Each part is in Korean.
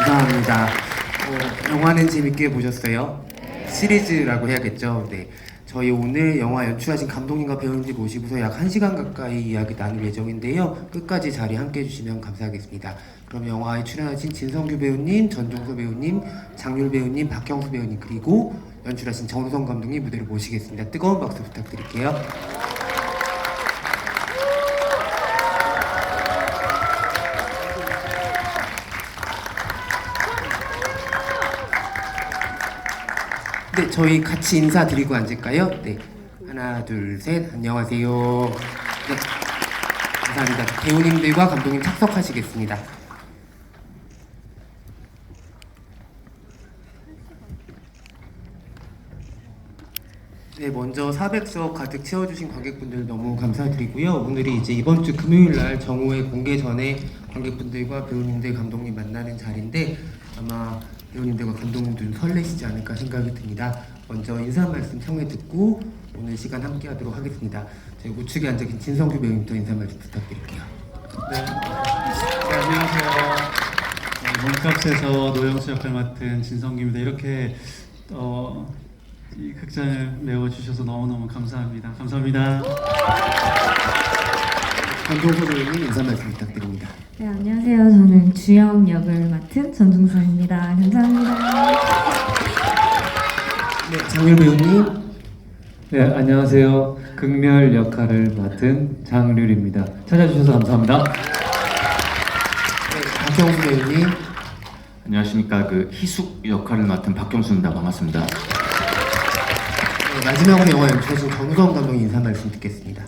감사합니다. 영화는 재밌게 보셨어요? 시리즈라고 해야겠죠. 네. 저희 오늘 영화 연출하신 감독님과 배우님들 모시고서 약 1시간 가까이 이야기 나눌 예정인데요. 끝까지 자리 함께 해주시면 감사하겠습니다. 그럼 영화에 출연하신 진성규 배우님, 전종서 배우님, 장률 배우님, 박형수 배우님, 그리고 연출하신 정우성 감독님 무대로 모시겠습니다. 뜨거운 박수 부탁드릴게요. 네, 저희 같이 인사드리고 앉을까요? 네, 하나, 둘, 셋, 안녕하세요. 네, 감사합니다. 배우님들과 감독님 착석하시겠습니다. 네, 먼저 400석 가득 채워주신 관객분들 너무 감사드리고요. 오늘이 이제 이번 주 금요일 날 정오회 공개 전에 관객분들과 배우님들, 감독님 만나는 자리인데 아마 배우님들과 감독님들 좀 설레시지 않을까 생각이 듭니다. 먼저 인사 말씀 청해 듣고 오늘 시간 함께 하도록 하겠습니다. 저희 우측에 앉아 계신 진성규 배우님도 인사 말씀 부탁드릴게요. 네, 안녕하세요. 몸값에서 노영수 역을 맡은 진성규입니다. 이렇게 이 극장을 메워주셔서 너무너무 감사합니다. 감사합니다. 전종서 배우님 인사 말씀 부탁드립니다. 네, 안녕하세요. 저는 주영 역을 맡은 전중서입니다. 감사합니다. 네, 장률 배우님. 네, 안녕하세요. 극멸 역할을 맡은 장률입니다. 찾아주셔서 감사합니다. 네, 박형수 배우님. 안녕하십니까. 그 희숙 역할을 맡은 박경수입니다. 반갑습니다. 네, 마지막으로 영화 연출하신 정우성 감독님 인사 말씀 듣겠습니다.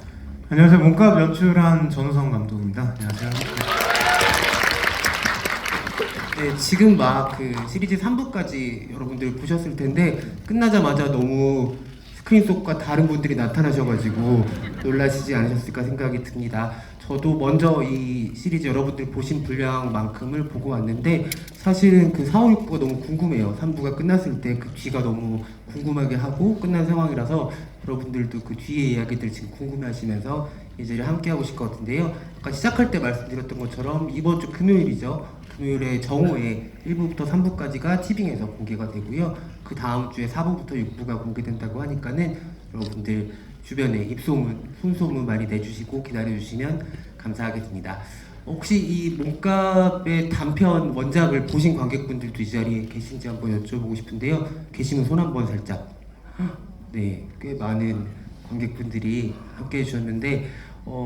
안녕하세요. 몸값 연출한 전우성 감독입니다. 안녕하세요. 네, 지금 막 그 시리즈 3부까지 여러분들 보셨을 텐데 끝나자마자 너무 스크린 속과 다른 분들이 나타나셔가지고 놀라시지 않으셨을까 생각이 듭니다. 저도 먼저 이 시리즈 여러분들 보신 분량만큼을 보고 왔는데 사실은 그 4, 5, 6부가 너무 궁금해요. 3부가 끝났을 때 그 뒤가 너무 궁금하게 하고 끝난 상황이라서 여러분들도 그 뒤의 이야기들 지금 궁금해하시면서 이 자리에 함께 하고 싶을 것 같은데요. 아까 시작할 때 말씀드렸던 것처럼 이번 주 금요일이죠. 금요일에 정오에 1부부터 3부까지가 티빙에서 공개가 되고요. 그 다음 주에 4부부터 6부가 공개된다고 하니까는 여러분들 주변에 입소문, 손소문 많이 내주시고 기다려주시면 감사하겠습니다. 혹시 이 몸값의 단편 원작을 보신 관객분들도 이 자리에 계신지 한번 여쭤보고 싶은데요. 계시면 손 한번 살짝. 네, 꽤 많은 관객분들이 함께 해주셨는데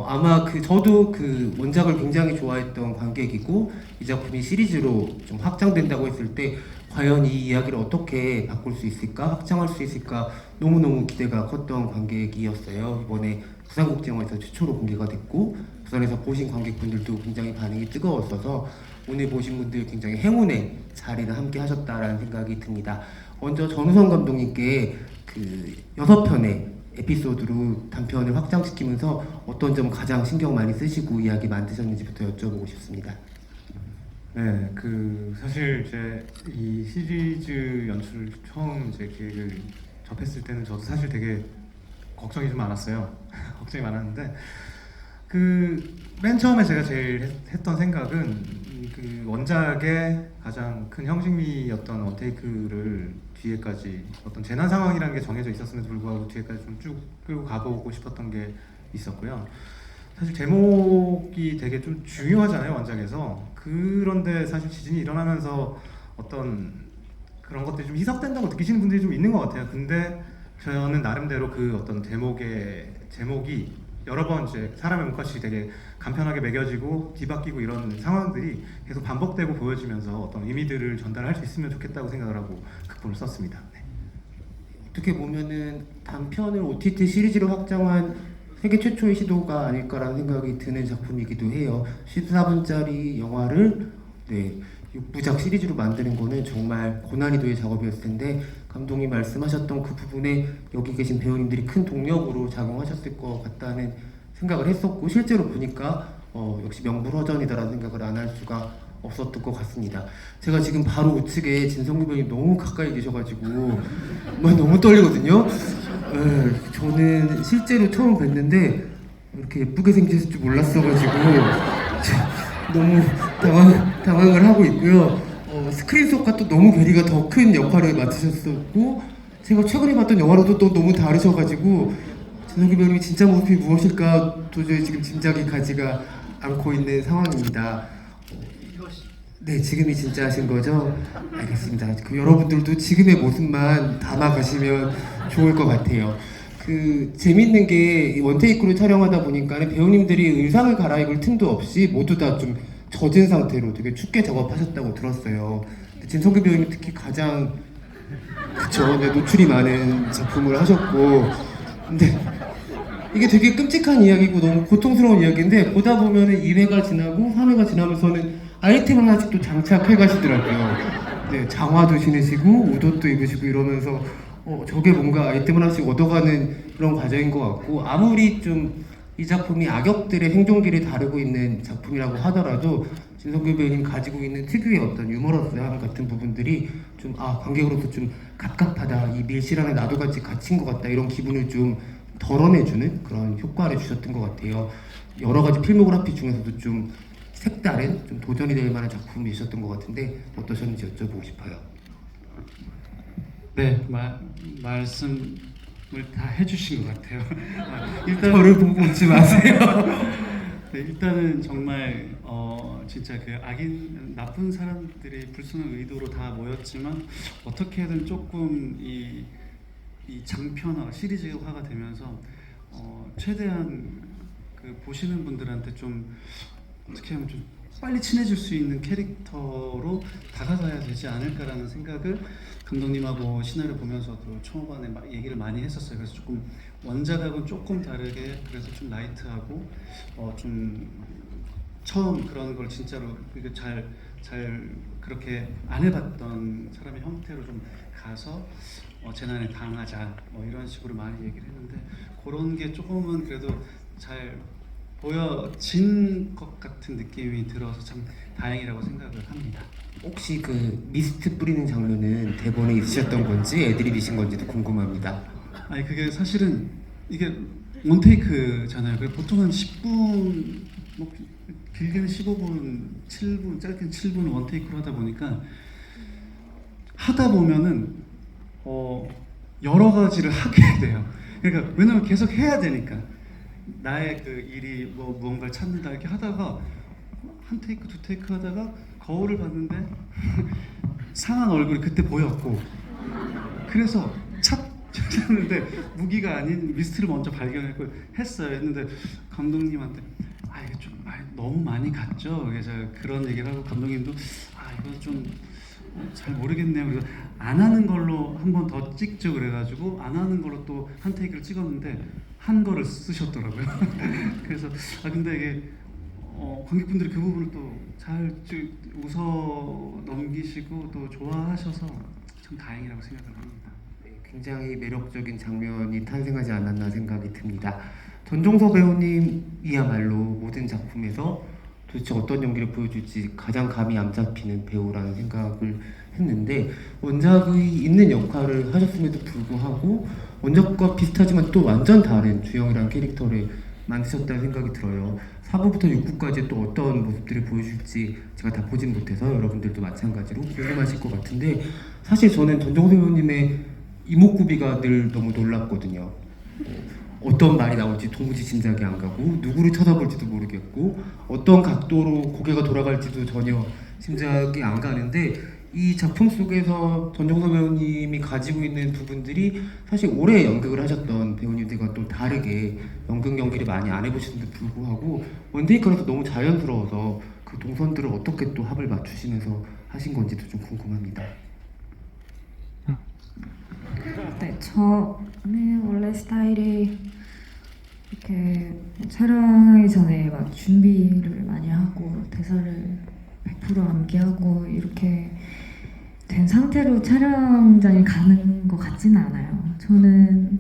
아마 저도 그 원작을 굉장히 좋아했던 관객이고 이 작품이 시리즈로 좀 확장된다고 했을 때 과연 이 이야기를 어떻게 바꿀 수 있을까, 확장할 수 있을까 너무너무 기대가 컸던 관객이었어요. 이번에 부산국제영화에서 최초로 공개가 됐고 부산에서 보신 관객분들도 굉장히 반응이 뜨거웠어서 오늘 보신 분들 굉장히 행운의 자리를 함께 하셨다라는 생각이 듭니다. 먼저 전우성 감독님께 그 6편의 에피소드로 단편을 확장시키면서 어떤 점 가장 신경 많이 쓰시고 이야기 만드셨는지부터 여쭤보고 싶습니다. 네, 사실 이제 이 시리즈 연출을 처음 이제 기획을 접했을 때는 저도 사실 되게 걱정이 좀 많았어요. 걱정이 많았는데 맨 처음에 제가 제일 했던 생각은 그 원작의 가장 큰 형식미였던 원테이크를 뒤에까지 어떤 재난 상황이라는 게 정해져 있었음에도 불구하고 뒤에까지 좀 쭉 끌고 가보고 싶었던 게 있었고요. 사실 제목이 되게 좀 중요하잖아요, 원작에서. 그런데 사실 지진이 일어나면서 어떤 그런 것들이 좀 희석된다고 느끼시는 분들이 좀 있는 것 같아요. 근데 저는 나름대로 그 어떤 제목이 여러 번 이제 사람의 몸값이 되게 간편하게 매겨지고 뒤바뀌고 이런 상황들이 계속 반복되고 보여지면서 어떤 의미들을 전달할 수 있으면 좋겠다고 생각을 하고 극본을 썼습니다. 네. 어떻게 보면은 단편을 OTT 시리즈로 확장한 세계 최초의 시도가 아닐까라는 생각이 드는 작품이기도 해요. 14분짜리 영화를 6부작 시리즈로 만드는 거는 정말 고난이도의 작업이었을 텐데 감독님 말씀하셨던 그 부분에 여기 계신 배우님들이 큰 동력으로 작용하셨을 것 같다는 생각을 했었고 실제로 보니까 역시 명불허전이다라는 생각을 안 할 수가 없었던 것 같습니다. 제가 지금 바로 우측에 진성규 배우님 너무 가까이 계셔가지고 너무 떨리거든요. 저는 실제로 처음 뵀는데 이렇게 예쁘게 생기실 줄 몰랐어가지고 너무 당황을 하고 있고요. 스크린 속과 또 너무 괴리가 더 큰 역할을 맡으셨었고 제가 최근에 봤던 영화로도 또 너무 다르셔가지고 전성기 배우님이 진짜 모습이 무엇일까 도저히 지금 짐작이 가지가 않고 있는 상황입니다. 네, 지금이 진짜 하신 거죠? 알겠습니다. 그 여러분들도 지금의 모습만 담아가시면 좋을 것 같아요. 그 재밌는 게 원테이크로 촬영하다 보니까 배우님들이 의상을 갈아입을 틈도 없이 모두 다 좀 젖은 상태로 되게 춥게 작업하셨다고 들었어요. 근데 진성규 배우님 특히 가장 그쵸, 네, 노출이 많은 작품을 하셨고 근데 이게 되게 끔찍한 이야기고 너무 고통스러운 이야기인데 보다 보면은 2회가 지나고 3회가 지나면서는 아이템을 하나씩 또 장착해 가시더라고요. 네, 장화도 신으시고 옷도 입으시고 이러면서 저게 뭔가 아이템을 하나씩 얻어가는 그런 과정인 것 같고 아무리 좀 이 작품이 악역들의 생존기를 다루고 있는 작품이라고 하더라도 진성규 배우님 가지고 있는 특유의 어떤 유머러스함 같은 부분들이 좀 관객으로서 좀 갑갑하다, 이 밀실 안에 나도 같이 갇힌 것 같다 이런 기분을 좀 덜어내주는 그런 효과를 주셨던 것 같아요. 여러 가지 필모그래피 중에서도 좀 색다른, 좀 도전이 될 만한 작품이셨던 것 같은데 어떠셨는지 여쭤보고 싶어요. 네, 말씀을 다 해주신 것 같아요. 일단 저를 보고 웃지 마세요. 네, 일단은 정말 진짜 그 나쁜 사람들이 불순한 의도로 다 모였지만 어떻게든 조금 이 장편화 시리즈화가 되면서 최대한 그 보시는 분들한테 좀 어떻게 하면 좀 빨리 친해질 수 있는 캐릭터로 다가가야 되지 않을까라는 생각을 감독님하고 시나리오 보면서도 초반에 얘기를 많이 했었어요. 그래서 조금 원작하고는 조금 다르게 그래서 좀 라이트하고 좀 처음 그런 걸 진짜로 이게 잘 그렇게 안 해봤던 사람의 형태로 좀 가서 재난에 당하자 이런 식으로 많이 얘기를 했는데 그런 게 조금은 그래도 잘 보여진 것 같은 느낌이 들어서 참 다행이라고 생각을 합니다. 혹시 그 미스트 뿌리는 장면은 대본에 있으셨던 건지 애드립이신 건지도 궁금합니다. 아니 그게 사실은 이게 원테이크잖아요. 그래서 보통 한 10분, 길게는 15분, 7분, 짧게는 7분 원테이크로 하다 보니까 하다 보면은 여러 가지를 하게 돼요. 그러니까 왜냐면 계속 해야 되니까 나의 그 일이 무언가를 찾는다 이렇게 하다가 한 테이크 두 테이크 하다가 거울을 봤는데 상한 얼굴이 그때 보였고 그래서 찾았는데 무기가 아닌 미스트를 먼저 발견했고 했는데 감독님한테 이게 좀 너무 많이 갔죠. 그래서 그런 얘기를 하고 감독님도 이거 좀 잘 모르겠네요. 그래서 안 하는 걸로 한 번 더 찍죠. 그래가지고 안 하는 걸로 또 한 테이크를 찍었는데 한 거를 쓰셨더라고요. 그래서 근데 이게 관객분들이 그 부분을 또 잘 웃어 넘기시고 또 좋아하셔서 참 다행이라고 생각을 합니다. 네, 굉장히 매력적인 장면이 탄생하지 않았나 생각이 듭니다. 전종서 배우님이야말로 모든 작품에서 도대체 어떤 연기를 보여줄지 가장 감이 안 잡히는 배우라는 생각을 했는데 원작의 있는 역할을 하셨음에도 불구하고 원작과 비슷하지만 또 완전 다른 주영이라는 캐릭터를 만드셨다는 생각이 들어요. 4부부터 6부까지 또 어떤 모습들을 보여줄지 제가 다 보진 못해서 여러분들도 마찬가지로 궁금하실 것 같은데 사실 저는 전종서 배우님의 이목구비가 늘 너무 놀랍거든요. 어떤 말이 나올지 도무지 짐작이 안 가고 누구를 쳐다볼지도 모르겠고 어떤 각도로 고개가 돌아갈지도 전혀 짐작이 안 가는데 이 작품 속에서 전종서 배우님이 가지고 있는 부분들이 사실 오래 연극을 하셨던 배우님들과 또 다르게 연극 연기를 많이 안 해보시는데 불구하고 원테이크라서 너무 자연스러워서 그 동선들을 어떻게 또 합을 맞추시면서 하신 건지도 좀 궁금합니다. 네, 저는 원래 스타일이 이렇게 촬영하기 전에 막 준비를 많이 하고 대사를 100% 암기하고 이렇게 된 상태로 촬영장에 가는 것 같지는 않아요. 저는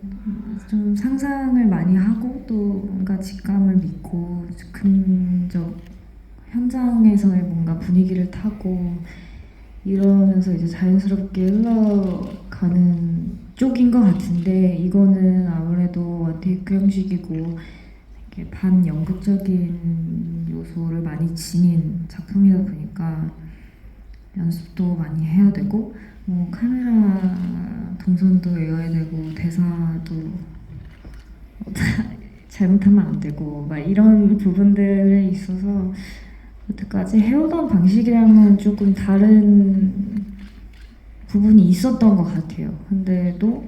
좀 상상을 많이 하고 또 뭔가 직감을 믿고 즉흥적 현장에서의 뭔가 분위기를 타고 이러면서 이제 자연스럽게 흘러가는 쪽인 것 같은데 이거는 아무래도 원테이크 형식이고 이렇게 반연극적인 요소를 많이 지닌 작품이다 보니까 연습도 많이 해야 되고 뭐 카메라 동선도 외워야 되고 대사도 잘못하면 안 되고 막 이런 부분들에 있어서 여태까지 해오던 방식이랑은 조금 다른 부분이 있었던 것 같아요. 근데 또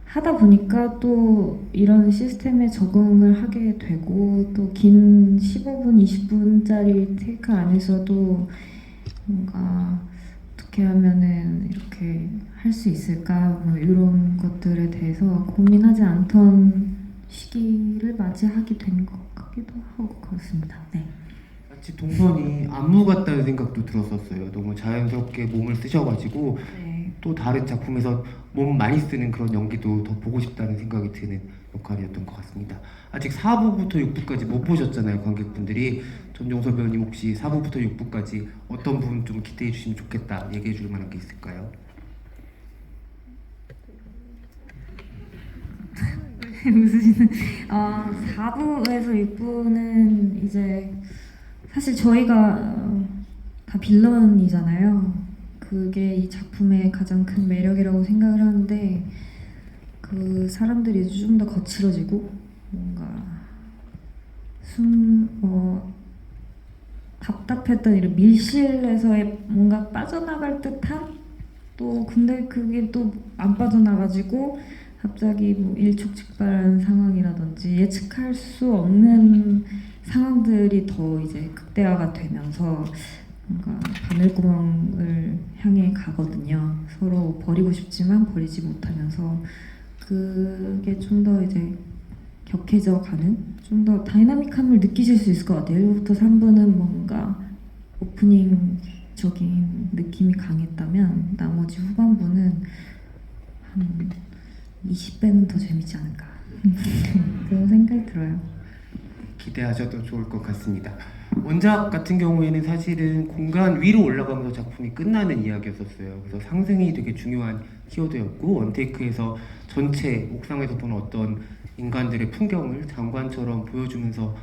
하다 보니까 또 이런 시스템에 적응을 하게 되고 또 긴 15분, 20분짜리 테이크 안에서도 뭔가 어떻게 하면은 이렇게 할 수 있을까 뭐 이런 것들에 대해서 고민하지 않던 시기를 맞이하게 된 것 같기도 하고 그렇습니다. 네. 마치 동선이 안무 같다는 생각도 들었었어요. 너무 자연스럽게 몸을 쓰셔가지고 네. 또 다른 작품에서 몸 많이 쓰는 그런 연기도 더 보고 싶다는 생각이 드는 역할이었던 것 같습니다. 아직 4부부터 6부까지 못 보셨잖아요, 관객분들이. 전종서 배우님 혹시 4부부터 6부까지 어떤 부분 좀 기대해 주시면 좋겠다 얘기해 줄 만한 게 있을까요? 웃으시는 4부에서 6부는 이제 사실 저희가 다 빌런이잖아요. 그게 이 작품의 가장 큰 매력이라고 생각을 하는데 그 사람들이 좀 더 거칠어지고 뭔가 답답했던 이런 밀실에서의 뭔가 빠져나갈 듯한 또 근데 그게 또 안 빠져나가지고 갑자기 뭐 일촉즉발한 상황이라든지 예측할 수 없는 상황들이 더 이제 극대화가 되면서 뭔가 바늘구멍을 향해 가거든요. 서로 버리고 싶지만 버리지 못하면서 그게 좀 더 이제 격해져 가는 좀 더 다이나믹함을 느끼실 수 있을 것 같아요. 1부부터 3부는 뭔가 오프닝적인 느낌이 강했다면 나머지 후반부는 한 20배는 더 재밌지 않을까 그런 생각이 들어요. 기대하셔도 좋을 것 같습니다. 원작 같은 경우에는 사실은 공간 위로 올라가면서 작품이 끝나는 이야기였었어요. 그래서 상승이 되게 중요한 키워드였고 원테이크에서 전체 옥상에서 보는 어떤 인간들의 풍경을 장관처럼 보여주면서